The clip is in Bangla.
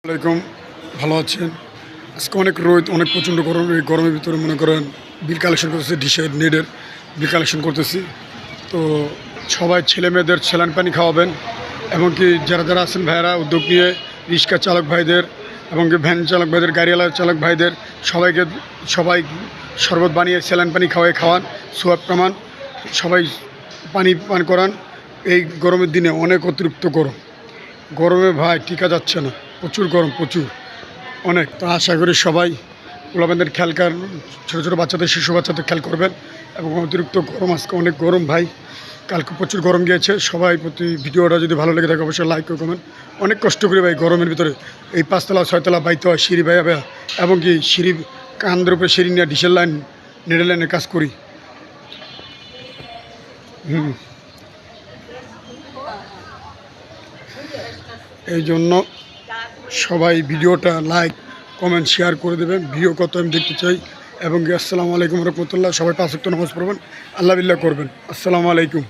আলাইকুম, ভালো আছেন? আজকে অনেক রোদ, অনেক প্রচণ্ড গরম। এই গরমের ভিতরে মনে করেন বিল কালেকশন করতেছি, ডিশের নেটের বিল কালেকশন করতেছি। তো সবাই ছেলে মেয়েদের স্যালাইন পানি খাওয়াবেন, এমনকি যারা যারা আছেন ভাইয়েরা উদ্যোগ নিয়ে রিক্সা চালক ভাইদের এবং ভ্যান চালক ভাইদের, গাড়িওয়ালা চালক ভাইদের সবাই শরবত বানিয়ে স্যালাইন পানি খাওয়ান, সোয়াব প্রমাণ সবাই পানি পান করান। এই গরমের দিনে অনেক অতিরিক্ত গরমে ভাই টিকা যাচ্ছে না, প্রচুর গরম, প্রচুর অনেক। তো আশা করি সবাই ওলাবানদের খেয়াল ছোটো ছোটো বাচ্চাদের, শিশু বাচ্চাদের খেয়াল করবেন। এবং অতিরিক্ত গরম, আজকে অনেক গরম ভাই, কালকে প্রচুর গরম গিয়েছে। সবাই প্রতি ভিডিওটা যদি ভালো লেগে থাকে অবশ্যই লাইক করে কমেন্ট। অনেক কষ্ট করি ভাই গরমের ভিতরে, এই 5তলা 6তলা বাইতে হয়, সিঁড়ি ভাইয়া এবং কি সিঁড়ি কান্দের উপরে সিঁড়ি নিয়ে ডিসেল লাইন, নেডেল লাইনের কাজ করি। এই জন্য সবাই ভিডিওটা লাইক কমেন্ট শেয়ার করে দেবেন। ভিডিও কত আমি দেখতে চাই। এবং আসসালামু আলাইকুম রহমতুল্লাহ। সবাই 5 ওয়াক্ত নামাজ পড়বেন, আল্লাহ বিল্লাহ করবেন। আসসালামু আলাইকুম।